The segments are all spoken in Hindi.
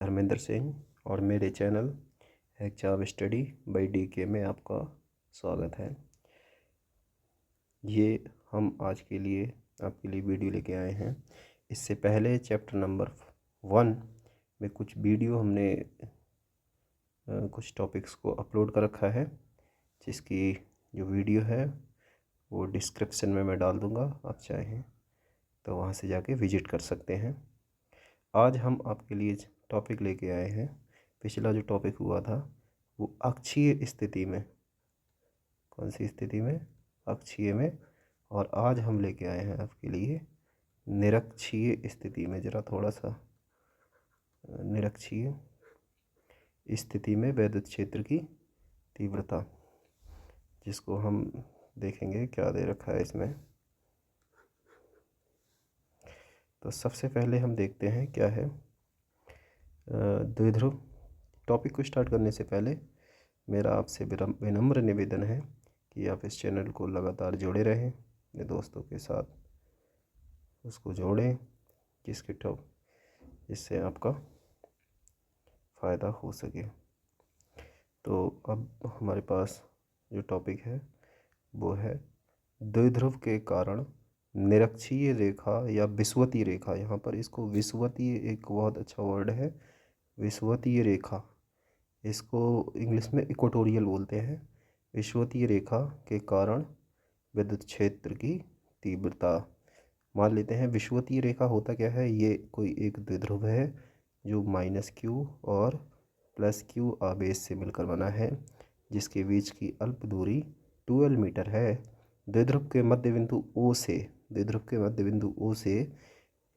धर्मेंद्र सिंह और मेरे channel exam study by DK में आपका स्वागत है। ये हम आज के लिए आपके लिए वीडियो लेके आए हैं। इससे पहले चैप्टर नंबर 1 में कुछ वीडियो हमने कुछ टॉपिक्स को अपलोड कर रखा है, जिसकी जो वीडियो है वो डिस्क्रिप्शन में मैं डाल दूँगा। आप चाहें तो वहाँ से जाके विजिट कर सकते हैं। आज हम आपके लिए टॉपिक लेके आए हैं। पिछला जो टॉपिक हुआ था वो अक्षीय स्थिति में, कौन सी स्थिति में? अक्षीय में। और आज हम लेके आए हैं आपके लिए निरक्षीय स्थिति में। ज़रा थोड़ा सा निरक्षीय स्थिति में वैद्युत क्षेत्र की तीव्रता, जिसको हम देखेंगे क्या दे रखा है इसमें। तो सबसे पहले हम देखते हैं क्या है द्विध्रुव। टॉपिक को स्टार्ट करने से पहले मेरा आपसे विनम्र निवेदन है कि आप इस चैनल को लगातार जोड़े रहें, अपने दोस्तों के साथ उसको जोड़ें जिससे आपका फ़ायदा हो सके। तो अब हमारे पास जो टॉपिक है वो है द्विध्रुव के कारण निरक्षीय रेखा या विषुवतीय रेखा। यहाँ पर इसको विषुवतीय, एक बहुत अच्छा वर्ड है विषुवतीय रेखा, इसको इंग्लिश में इक्वेटोरियल बोलते हैं। विषुवतीय रेखा के कारण विद्युत क्षेत्र की तीव्रता। मान लेते हैं विषुवतीय रेखा होता क्या है, ये कोई एक द्विध्रुव है जो -q और +q आवेश से मिलकर बना है, जिसके बीच की अल्प दूरी 12 मीटर है। द्विध्रुव के मध्य बिंदु O से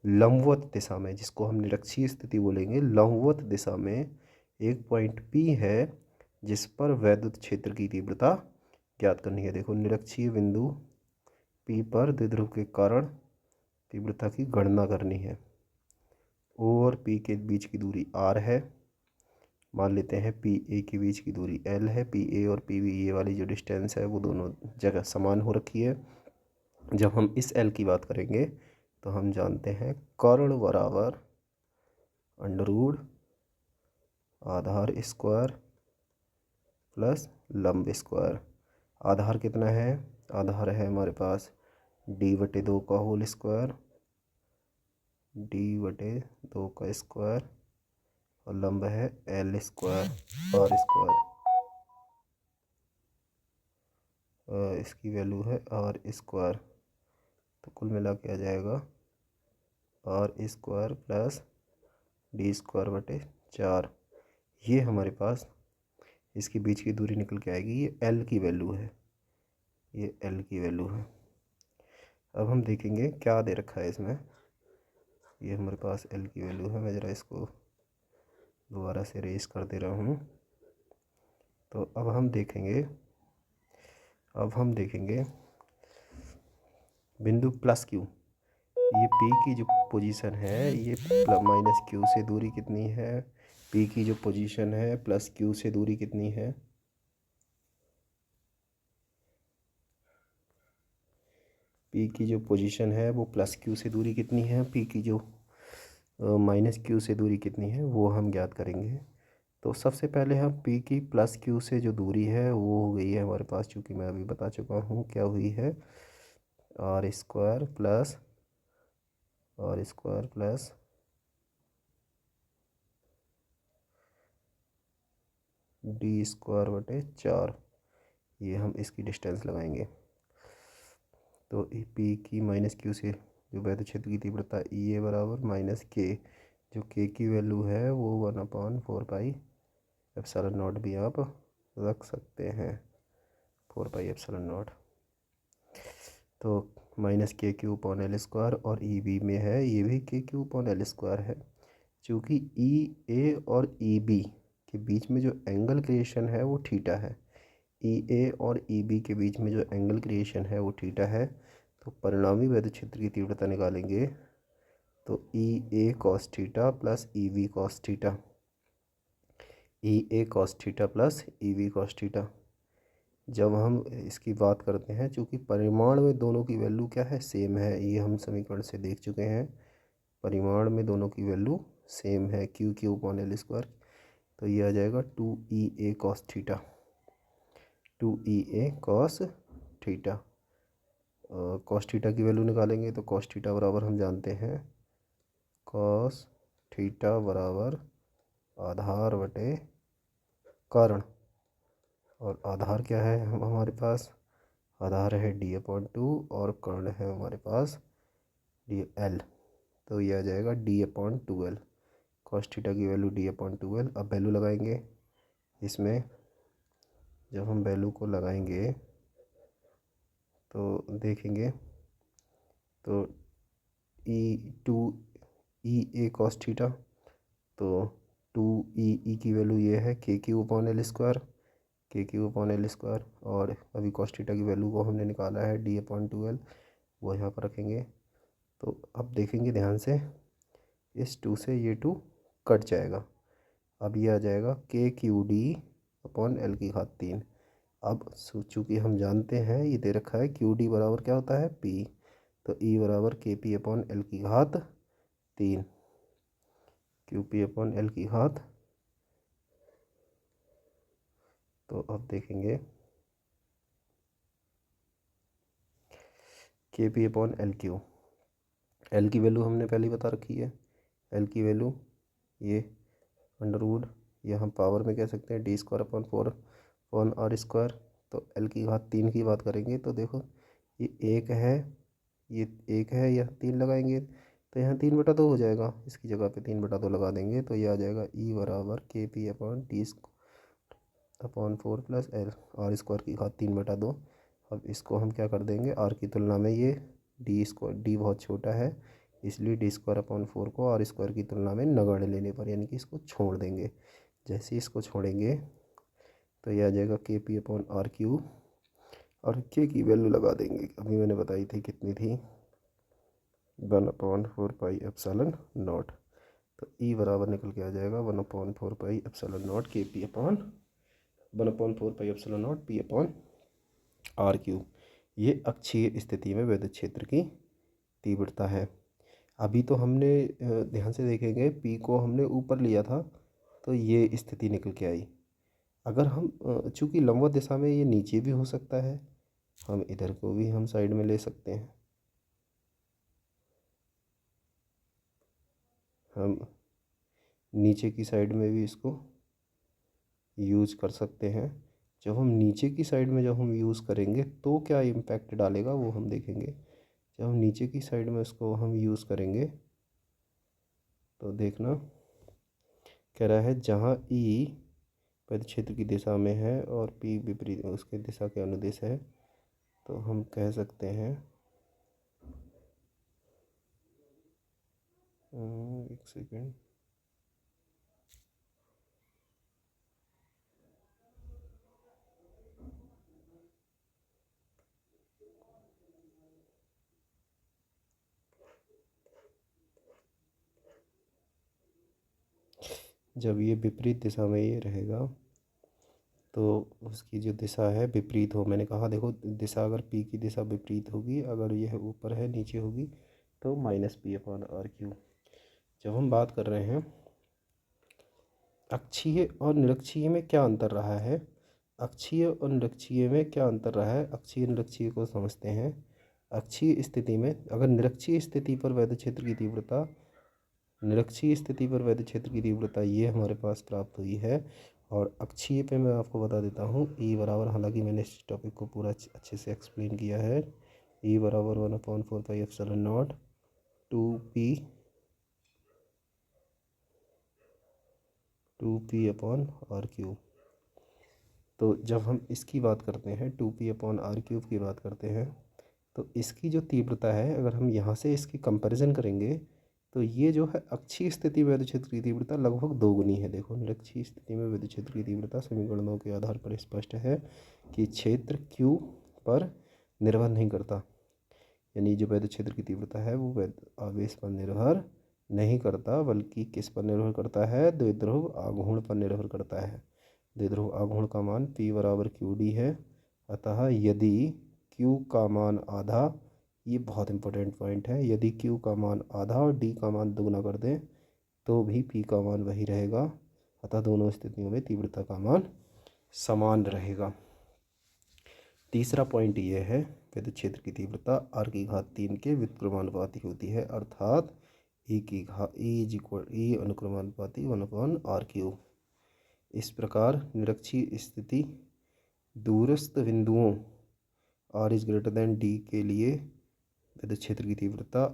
लंबवत दिशा में, जिसको हम निरक्षीय स्थिति बोलेंगे, लंबवत दिशा में एक पॉइंट P है जिस पर वैद्युत क्षेत्र की तीव्रता ज्ञात करनी है। देखो, निरक्षीय बिंदु P पर द्विध्रुव के कारण तीव्रता की गणना करनी है। O और P के बीच की दूरी R है। मान लेते हैं PA के बीच की दूरी L है। PA और PB ये वाली जो डिस्टेंस है वो दोनों जगह समान हो रखी है। जब हम इस L की बात करेंगे तो हम जानते हैं कर्ण बराबर अंडरवुड आधार स्क्वायर प्लस लंब स्क्वायर। आधार कितना है? आधार है हमारे पास d/2 का होल स्क्वायर, d/2 का स्क्वायर, और लंब है L स्क्वायर R स्क्वायर। इसकी वैल्यू है R स्क्वायर। तो कुल मिला के आ जाएगा R स्क्वायर प्लस d²/4। ये हमारे पास इसके बीच की दूरी निकल के आएगी। ये L की वैल्यू है, ये L की वैल्यू है। अब हम देखेंगे क्या दे रखा है इसमें। ये हमारे पास L की वैल्यू है। मैं ज़रा इसको दोबारा से रेस कर दे रहा हूँ। तो अब हम देखेंगे बिंदु +q, ये P की जो पोजीशन है, ये -q से दूरी कितनी है? P की जो पोजीशन है +q से दूरी कितनी है? P की जो पोजीशन है वो +q से दूरी कितनी है? P की जो -q से दूरी कितनी है वो हम ज्ञात करेंगे। तो सबसे पहले हम P की +q से जो दूरी है वो हो गई है हमारे पास, चूँकि मैं अभी बता चुका हूँ क्या हुई है, R स्क्वायर प्लस d²/4। ये हम इसकी डिस्टेंस लगाएंगे। तो P की -q से जो वैद्युत क्षेत्र की तीव्रता E A बराबर -k, जो k की वैल्यू है वो 1/4πε0 भी आप रख सकते हैं, 4πε0। तो -kq/L² और EB में है, ये भी kq/L² है। चूँकि EA और EB के बीच में जो एंगल क्रिएशन है वो थीटा है। EA और EB के बीच में जो एंगल क्रिएशन है वो थीटा है। तो परिणामी वैद्युत क्षेत्र की तीव्रता निकालेंगे तो EA cos theta plus EB cos theta, EA cos theta plus EB cos theta. जब हम इसकी बात करते हैं, चूँकि परिमाण में दोनों की वैल्यू क्या है? सेम है। ये हम समीकरण से देख चुके हैं, परिमाण में दोनों की वैल्यू सेम है Q Q upon L square, तो ये आ जाएगा 2EA cos theta, 2EA cos theta. Cos theta की वैल्यू निकालेंगे तो कॉस थीटा बराबर हम जानते हैं कॉस थीटा बराबर आधार बटे कारण, और आधार क्या है हमारे पास, आधार है d/2 और कर्ण है हमारे पास dl, तो ये आ जाएगा d/2l। कॉस थीटा की वैल्यू d/2l। अब वैल्यू लगाएंगे इसमें, जब हम वैल्यू को लगाएंगे तो देखेंगे तो E कॉस थीटा, तो 2E की वैल्यू ये है KQ/L², KQ/L², और अभी कॉस थीटा की वैल्यू को हमने निकाला है d/2l, वो यहाँ पर रखेंगे। तो अब देखेंगे ध्यान से, इस 2 से ये 2 कट जाएगा, अब ये आ जाएगा KQD/L3। अब चूँकि हम जानते हैं ये दे रखा है QD बराबर क्या होता है P, तो E बराबर KP/L3, QP/L3। तो अब देखेंगे KP/LQ, L की वैल्यू हमने पहले ही बता रखी है, L की वैल्यू ये अंडर रूट, ये हम पावर में कह सकते हैं d²/4/r²। तो L3 की बात करेंगे तो देखो ये एक है, ये एक है, यह 3 लगाएंगे तो यहाँ 3/2 हो जाएगा, इसकी जगह पे 3/2 लगा देंगे तो ये आ जाएगा E बराबर KP/d/4 + L r²3/2। अब इसको हम क्या कर देंगे, r की तुलना में ये d बहुत छोटा है, इसलिए d²/4 को r² की तुलना में नगण्य लेने पर, यानी कि इसको छोड़ देंगे। जैसे इसको छोड़ेंगे तो यह आ जाएगा KP/r3, और k की वैल्यू लगा देंगे, अभी मैंने बताई थी कितनी थी, 1/4πε0। तो E बराबर निकल के आ जाएगा 1/4πε0 1/4πε0 P/r3। ये अक्षीय स्थिति में विद्युत क्षेत्र की तीव्रता है। अभी तो हमने ध्यान से देखेंगे P को हमने ऊपर लिया था तो ये स्थिति निकल के आई। अगर हम चूँकि लंबवत दिशा में ये नीचे भी हो सकता है, हम इधर को भी हम साइड में ले सकते हैं, हम नीचे की साइड में भी इसको यूज़ कर सकते हैं। जब हम नीचे की साइड में जब हम यूज़ करेंगे तो क्या इम्पैक्ट डालेगा वो हम देखेंगे। जब हम नीचे की साइड में इसको हम यूज़ करेंगे तो देखना कह रहा है जहाँ E विद्युत क्षेत्र की दिशा में है और P विपरीत उसके दिशा के अनुदिश है, तो हम कह सकते हैं एक सेकेंड, जब ये विपरीत दिशा में ये रहेगा तो उसकी जो दिशा है विपरीत हो, मैंने कहा देखो दिशा अगर P की दिशा विपरीत होगी, अगर यह ऊपर है नीचे होगी तो -P/r3। जब हम बात कर रहे हैं अक्षीय और निरक्षीय में क्या अंतर रहा है, अक्षीय और निरक्षीय में क्या अंतर रहा है, अक्षीय निरक्षीय को समझते हैं। अक्षीय स्थिति में अगर निरक्षीय स्थिति पर विद्युत क्षेत्र की तीव्रता, निरक्षीय स्थिति पर विद्युत क्षेत्र की तीव्रता ये हमारे पास प्राप्त हुई है, और अक्षीय पे मैं आपको बता देता हूँ E बराबर, हालांकि मैंने इस टॉपिक को पूरा अच्छे से एक्सप्लेन किया है, E बराबर 1/4πε0 2P/r3। तो जब हम इसकी बात करते हैं 2P/r3 की बात करते हैं तो इसकी जो तीव्रता है, अगर हम यहाँ से इसकी कंपैरिजन करेंगे तो ये जो है अक्षीय स्थिति में विद्युत क्षेत्र की तीव्रता लगभग 2 गुनी है। देखो निरक्षीय स्थिति में विद्युत क्षेत्र की तीव्रता समीकरणों के आधार पर स्पष्ट है कि क्षेत्र Q पर निर्भर नहीं करता, यानी जो विद्युत क्षेत्र की तीव्रता है वो आवेश पर निर्भर नहीं करता, बल्कि किस पर निर्भर करता है, द्विध्रुव आघूर्ण पर निर्भर करता है। द्विध्रुव आघूर्ण का मान P बराबर QD है। अतः यदि Q का मान आधा, ये बहुत इंपॉर्टेंट पॉइंट है, यदि Q का मान आधा और D का मान दोगुना कर दें तो भी P का मान वही रहेगा, अतः दोनों स्थितियों में तीव्रता का मान समान रहेगा। तीसरा पॉइंट ये है, विद्युत क्षेत्र की तीव्रता r⁻³ के व्युत्क्रमानुपाती होती है, अर्थात E अनुक्रमानुपाती 1/r³। इस प्रकार निरक्षीय स्थिति दूरस्थ बिंदुओं r D के लिए विद्युत क्षेत्र की तीव्रता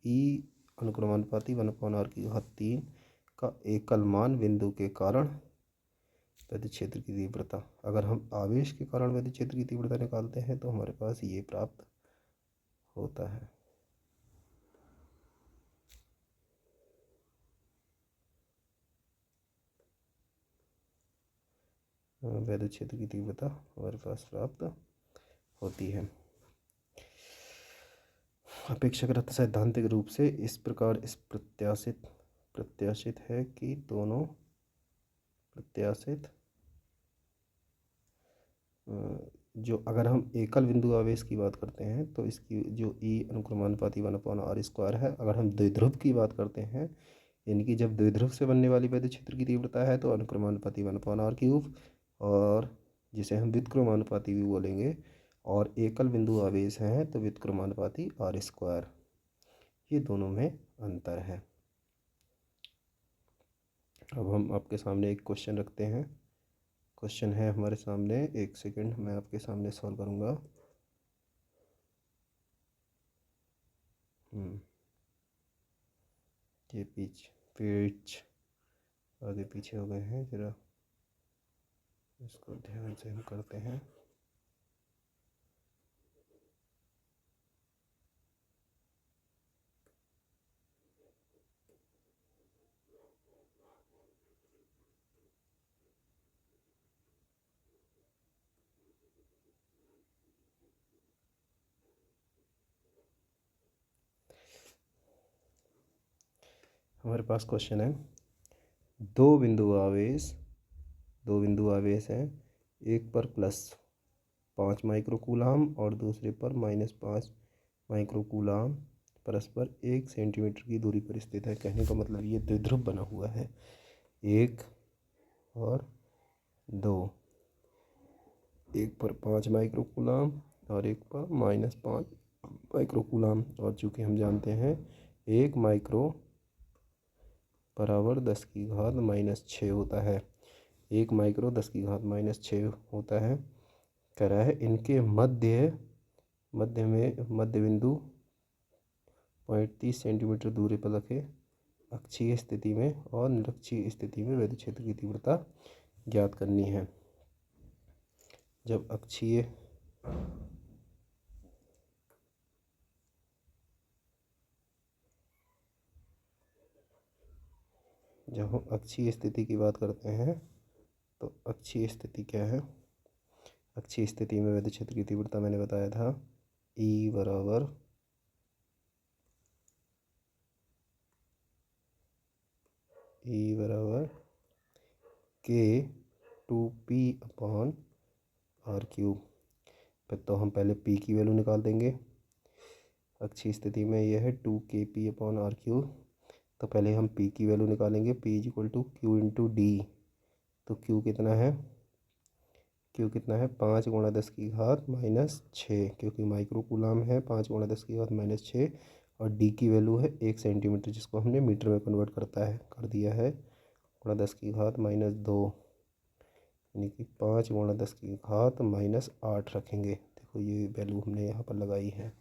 E अनुक्रमानुपाती 1/r³ का एकल मान बिंदु के कारण विद्युत क्षेत्र की तीव्रता। अगर हम आवेश के कारण विद्युत क्षेत्र की तीव्रता निकालते हैं तो हमारे पास ये प्राप्त होता है। विद्युत क्षेत्र की तीव्रता हमारे पास प्राप्त होती है। अपेक्षाकृत सैद्धांतिक रूप से इस प्रकार इस प्रत्याशित है कि दोनों प्रत्याशित जो अगर हम एकल बिंदु आवेश की बात करते हैं तो इसकी जो E अनुक्रमानुपाती 1/r² है। अगर हम द्विध्रुव की बात करते हैं, यानी कि जब द्विध्रुव से बनने वाली विद्युत क्षेत्र की तीव्रता है तो अनुक्रमानुपाती 1/r³, और जिसे हम व्युत्क्रमानुपाती भी बोलेंगे, और एकल बिंदु आवेश हैं तो व्युत्क्रमानुपाती r²। ये दोनों में अंतर है। अब हम आपके सामने एक क्वेश्चन रखते हैं। क्वेश्चन है हमारे सामने, एक सेकंड मैं आपके सामने सॉल्व करूँगा। ये पेज आगे पीछे हो गए हैं, जरा इसको ध्यान से हम करते हैं। हमारे पास क्वेश्चन है, दो बिंदु आवेश हैं, एक पर +5 माइक्रोकूलाम और दूसरे पर -5 माइक्रोकूलाम परस्पर 1 सेंटीमीटर की दूरी पर स्थित है। कहने का मतलब ये द्विध्रुव बना हुआ है, 1 और 2, एक पर 5 माइक्रोकूलाम और एक पर -5 माइक्रोकूलाम। और चूँकि हम जानते हैं 1 माइक्रो बराबर 10⁻⁻6 होता है, 1 माइक्रो 10⁻⁻6 होता है। कह रहा है इनके मध्य बिंदु 0.30 सेंटीमीटर दूरी पर रखे अक्षीय स्थिति में और निरक्षीय स्थिति में विद्युत क्षेत्र की तीव्रता ज्ञात करनी है। जब हम अक्षीय स्थिति की बात करते हैं तो अक्षीय स्थिति क्या है? अक्षीय स्थिति में विद्युत क्षेत्र की तीव्रता मैंने बताया था E बराबर K2P/r³। तो हम पहले P की वैल्यू निकाल देंगे। अक्षीय स्थिति में यह है 2Kp/r³। तो पहले हम P की वैल्यू निकालेंगे। P = Q × D। तो Q कितना है? 5 × 10⁻⁻6, क्योंकि माइक्रोकूलाम है। 5 × 10⁻⁻6 और D की वैल्यू है 1 सेंटीमीटर, जिसको हमने मीटर में कन्वर्ट कर दिया है, × 10⁻⁻2, यानी कि 5 × 10⁻⁻8 रखेंगे। देखो ये वैल्यू हमने यहाँ पर लगाई है,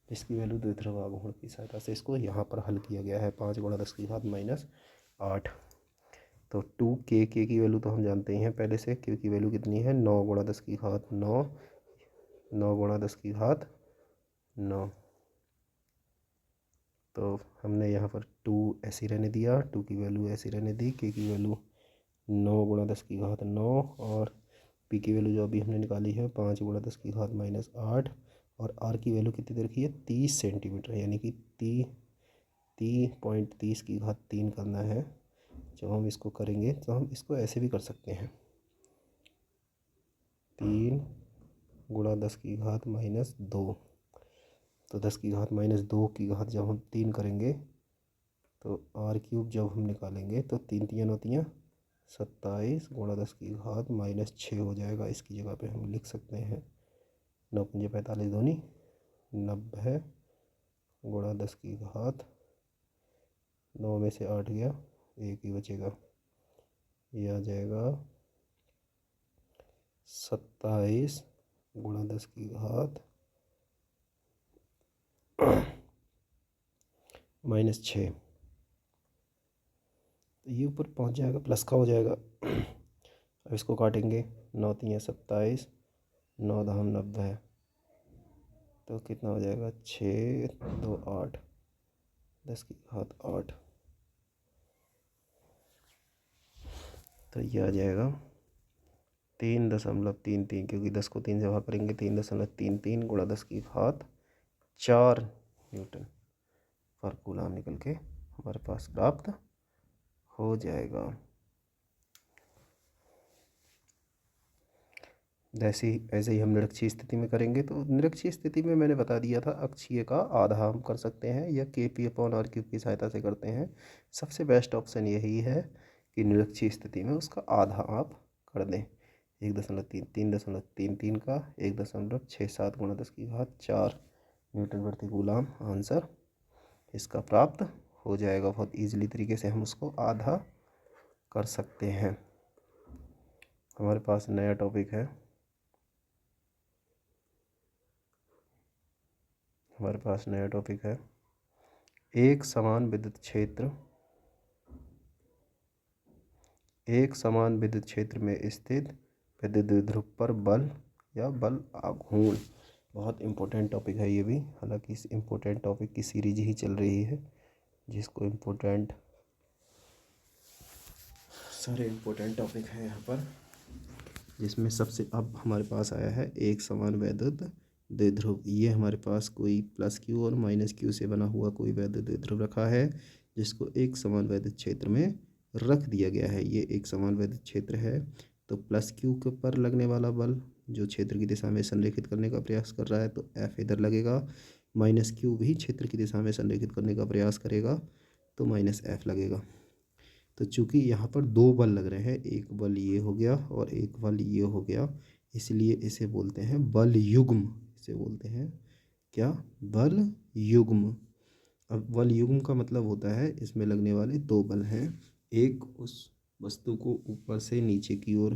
जिसकी वैल्यू द्विध्रुव आघूर्ण की सहायता से इसको यहाँ पर हल किया गया है, 5 × 10⁻⁻8। तो 2K की वैल्यू तो हम जानते ही हैं पहले से। Q की वैल्यू कितनी है? 9 × 10⁻9, 9 × 10⁻9। तो हमने यहाँ पर 2 ऐसी रहने दिया, 2 की वैल्यू ऐसी रहने दी। K की वैल्यू 9 × 10⁻9 और P की वैल्यू जो अभी हमने निकाली है 5 × 10⁻⁻8, और R की वैल्यू कितनी दे रखी है? 30 सेंटीमीटर, यानी कि 30.30³ करना है। जब हम इसको करेंगे तो हम इसको ऐसे भी कर सकते हैं, 3 × 10⁻²। तो 10⁻² की घात जब हम 3 करेंगे तो आर क्यूब जब हम निकालेंगे तो 3 3 होती हैं 27 गुणा 10 की घात -6 हो जाएगा। इसकी जगह पे हम लिख सकते हैं 9 पंजे 45 दूनी 90 गुणा 10 की घात 9 में से 8 गया, एक ही बचेगा, ये आ जाएगा 27 गुणा 10 की घात -6। तो ये ऊपर पहुंच जाएगा, प्लस का हो जाएगा। अब इसको काटेंगे, 9 3 27, 9 10 90, तो कितना हो जाएगा 6 2 8, 10 की घात 8। तो ये आ जाएगा 3.33, क्योंकि 10 को 3 से भाग करेंगे 3.33 गुणा 10 की घात 4 न्यूटन पर कूलम निकल के हमारे पास प्राप्त हो जाएगा। ऐसे ही हम निरक्षीय स्थिति में करेंगे। तो निरक्षीय स्थिति में मैंने बता दिया था अक्षीय का आधा हम कर सकते हैं या KP/R क्यूब की सहायता से करते हैं। सबसे बेस्ट ऑप्शन यही है कि निरक्षीय स्थिति में उसका आधा आप कर दें। 1.3 3.33 का 1.67 गुणा 10 की घात 4 न्यूटन प्रति कूलम आंसर इसका प्राप्त हो जाएगा। बहुत ईजिली तरीके से हम उसको आधा कर सकते हैं। हमारे पास नया टॉपिक है, एक समान विद्युत क्षेत्र में स्थित विद्युत द्विध्रुव पर बल या बल आघूर्ण। बहुत इम्पोर्टेंट टॉपिक है ये भी, हालांकि इस इम्पोर्टेंट टॉपिक की सीरीज ही चल रही है, जिसको सारे इम्पोर्टेंट टॉपिक है यहाँ पर, जिसमें सबसे अब हमारे पास आया है एक समान वैद्युत द्विध्रुव। ये हमारे पास कोई +Q और -Q से बना हुआ कोई वैद्युत द्विध्रुव रखा है, जिसको एक समान वैद्युत क्षेत्र में रख दिया गया है। ये एक समान वैद्युत क्षेत्र है, तो +Q के पर लगने वाला बल जो क्षेत्र की दिशा में संरेखित करने का प्रयास कर रहा है, तो F इधर लगेगा। -Q भी क्षेत्र की दिशा में संरेखित करने का प्रयास करेगा, तो -F लगेगा। तो चूंकि यहाँ पर दो बल लग रहे हैं, एक बल ये हो गया और एक बल ये हो गया, इसलिए इसे बोलते हैं बल युग्म। इसे बोलते हैं क्या? बल युग्म। अब बल युग्म का मतलब होता है इसमें लगने वाले दो बल हैं, एक उस वस्तु को ऊपर से नीचे की ओर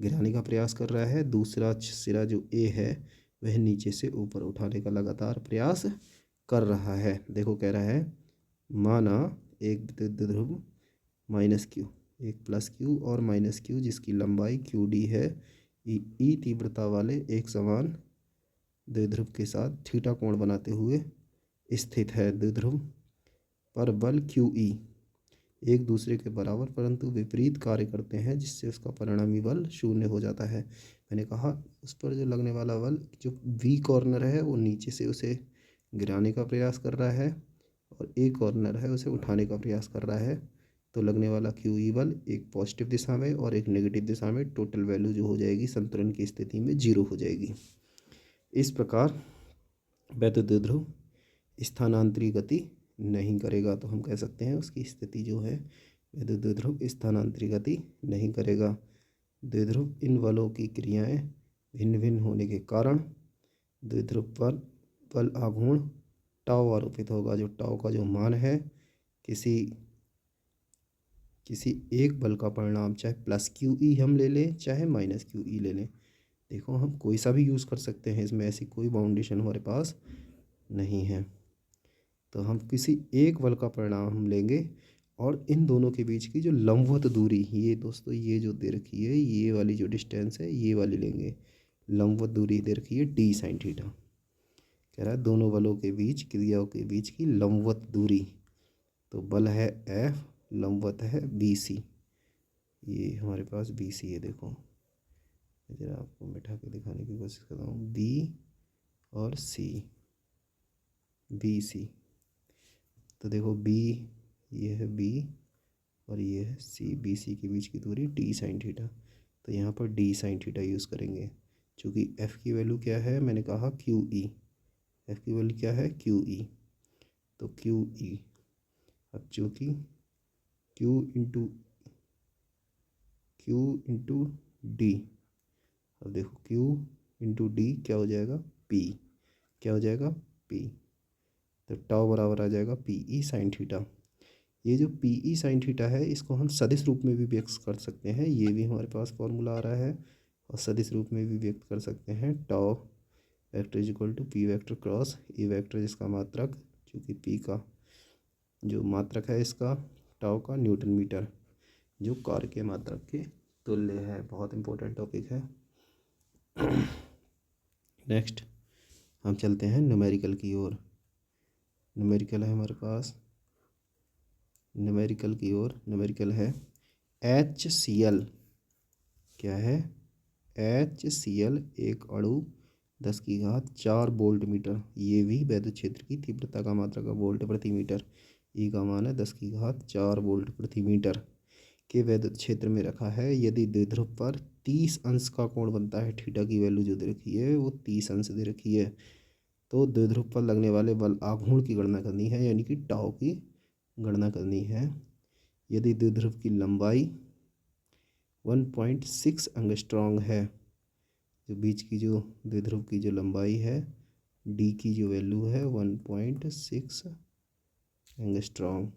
गिराने का प्रयास कर रहा है, दूसरा सिरा जो A है वह नीचे से ऊपर उठाने का लगातार प्रयास कर रहा है। देखो कह रहा है, माना एक द्विध्रुव -Q, एक +Q और -Q जिसकी लंबाई QD है, E तीव्रता वाले एक समान द्विध्रुव के साथ थीटा कोण बनाते हुए स्थित है। द्विध्रुव पर बल QE एक दूसरे के बराबर परंतु विपरीत कार्य करते हैं, जिससे उसका परिणामी बल 0 हो जाता है। मैंने कहा उस पर जो लगने वाला बल, जो V कॉर्नर है वो नीचे से उसे गिराने का प्रयास कर रहा है और A कॉर्नर है उसे उठाने का प्रयास कर रहा है। तो लगने वाला QE बल एक पॉजिटिव दिशा में और एक नेगेटिव दिशा में, टोटल वैल्यू जो हो जाएगी संतुलन की स्थिति में 0 हो जाएगी। इस प्रकार वैद्युत द्विध्रुव स्थानांतरी गति नहीं करेगा, तो हम कह सकते हैं उसकी स्थिति जो है, वैद्युत द्विध्रुव स्थानांतरी गति नहीं करेगा। द्विध्रुव इन बलों की क्रियाएं भिन्न भिन्न होने के कारण द्विध्रुव पर बल आघूर्ण टाउ आरोपित होगा। जो टाउ का जो मान है, किसी एक बल का परिणाम चाहे +QE हम ले लें चाहे -QE ले लें, देखो हम कोई सा भी यूज़ कर सकते हैं, इसमें ऐसी कोई बाउंडेशन हमारे पास नहीं है। तो हम किसी एक बल का परिणाम हम लेंगे और इन दोनों के बीच की जो लंबवत दूरी, ये दोस्तों ये जो दे रखी है, ये वाली जो डिस्टेंस है ये वाली लेंगे। लंबवत दूरी दे रखी है D sin θ, कह रहा है दोनों बलों के बीच, क्रियाओं के बीच की लंबवत दूरी। तो बल है F, लंबवत है BC, ये हमारे पास BC है। देखो जरा आपको मिटा के दिखाने की कोशिश करता हूँ, B और C, BC। तो देखो B, ये है B और ये है C, BC के बीच की दूरी D sin θ। तो यहाँ पर D sin θ यूज़ करेंगे। चूँकि F की वैल्यू क्या है, मैंने कहा QE, F की वैल्यू क्या है QE, तो QE अब चूँकि Q इंटू डी, अब देखो Q इंटू डी क्या हो जाएगा, P, क्या हो जाएगा P, तो टाउ बराबर आ जाएगा PE साइन थीटा। ये जो PE साइन थीटा है इसको हम सदिश रूप में भी व्यक्त कर सकते हैं, ये भी हमारे पास फॉर्मूला आ रहा है, और सदिश रूप में भी व्यक्त कर सकते हैं। Tau vector is equal to P vector cross E vector, जिसका मात्रक चूँकि P का जो मात्रक है इसका टाउ का न्यूटन मीटर, जो कार्य के मात्रक के तुल्य है। बहुत इंपॉर्टेंट टॉपिक है। नेक्स्ट हम चलते हैं न्यूमेरिकल की ओर। न्यूमेरिकल है हमारे पास, न्यूमेरिकल की ओर, न्यूमेरिकल है HCl, क्या है HCl, एक अणु 10⁴ वोल्ट मीटर, ये भी वैद्युत क्षेत्र की तीव्रता का मात्रक है वोल्ट प्रति मीटर, ई का मान है 10⁴ वोल्ट प्रति मीटर के वैद्युत क्षेत्र में रखा है। यदि द्विध्रुव पर 30 अंश का कोण बनता है, थीटा की वैल्यू जो दे रखी है वो 30 अंश दे रखी है, तो द्विध्रुव पर लगने वाले बल आघूर्ण की गणना करनी है, यानी कि टाउ की गणना करनी है। यदि द्विध्रुव की लंबाई 1.6 एंगस्ट्रॉन्ग है, जो बीच की जो द्विध्रुव की जो लंबाई है, डी की जो वैल्यू है 1.6 एंगस्ट्रॉन्ग,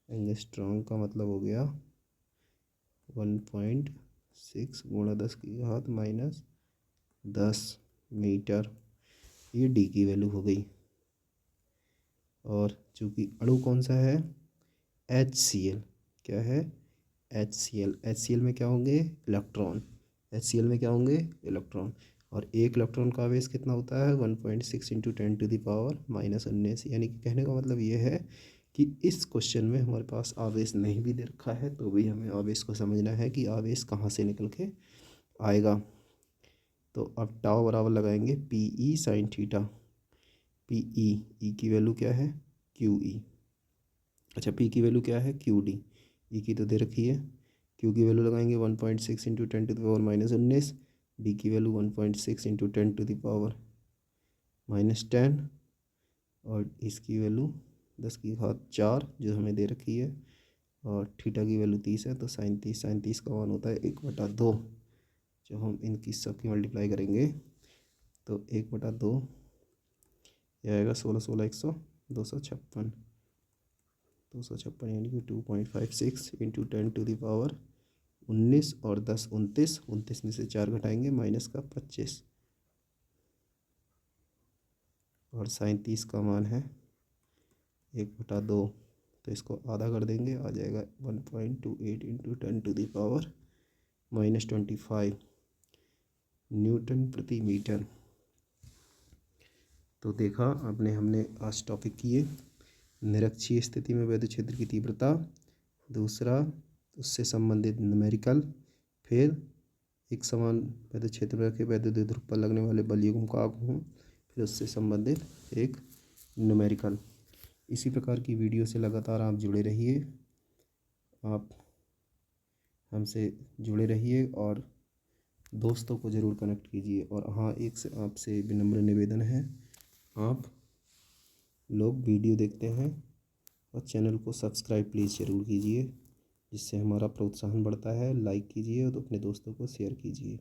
एंगस्ट्रॉन्ग का मतलब हो गया 1.6 गुणा 10⁻⁻10 मीटर, ये डी की वैल्यू हो गई। और चूँकि अणु कौन सा है HCl, क्या है HCl में क्या होंगे इलेक्ट्रॉन, HCl में क्या होंगे इलेक्ट्रॉन, और एक इलेक्ट्रॉन का आवेश कितना होता है 1.6 इंटू 10⁻⁻19, यानी कि कहने का मतलब ये है कि इस क्वेश्चन में हमारे पास आवेश नहीं भी दे रखा है तो भी हमें आवेश को समझना है कि आवेश कहाँ से निकल के आएगा। तो अब टाउ बराबर लगाएंगे PE sine theta, PE, E की वैल्यू क्या है QE, अच्छा P की वैल्यू क्या है QD, E की तो दे रखी है, Q की वैल्यू लगाएंगे 1.6 इंटू 10⁻⁻19, D की वैल्यू 1.6 इंटू 10⁻⁻10, और इसकी वैल्यू 10⁴ जो हमें दे रखी है, और थीटा की वैल्यू 30 है, तो साइन 30 का मान होता है 1/2। जो हम इनकी सबकी मल्टीप्लाई करेंगे तो 1/2 यह आएगा 16 256 यानी कि 2.56 इंटू 10⁻19, और 10 29 में से 4 घटाएंगे -25, और साइन 30 का मान है 1/2, तो इसको आधा कर देंगे, आ जाएगा 1.28 इंटू 10⁻25 न्यूटन प्रति मीटर। तो देखा आपने, हमने आज टॉपिक किए निरक्षीय स्थिति में वैद्युत क्षेत्र की तीव्रता, दूसरा उससे संबंधित न्यूमेरिकल, फिर एक समान वैद्युत क्षेत्र में रखे वैद्युत द्विध्रुव पर लगने वाले बल युग्म का आघूर्ण, फिर उससे संबंधित एक न्यूमेरिकल। इसी प्रकार की वीडियो से लगातार आप जुड़े रहिए, आप हमसे जुड़े रहिए और दोस्तों को ज़रूर कनेक्ट कीजिए। और हाँ, एक से आपसे विनम्र निवेदन है, आप लोग वीडियो देखते हैं और चैनल को सब्सक्राइब प्लीज़ ज़रूर कीजिए, जिससे हमारा प्रोत्साहन बढ़ता है। लाइक कीजिए और अपने दोस्तों को शेयर कीजिए।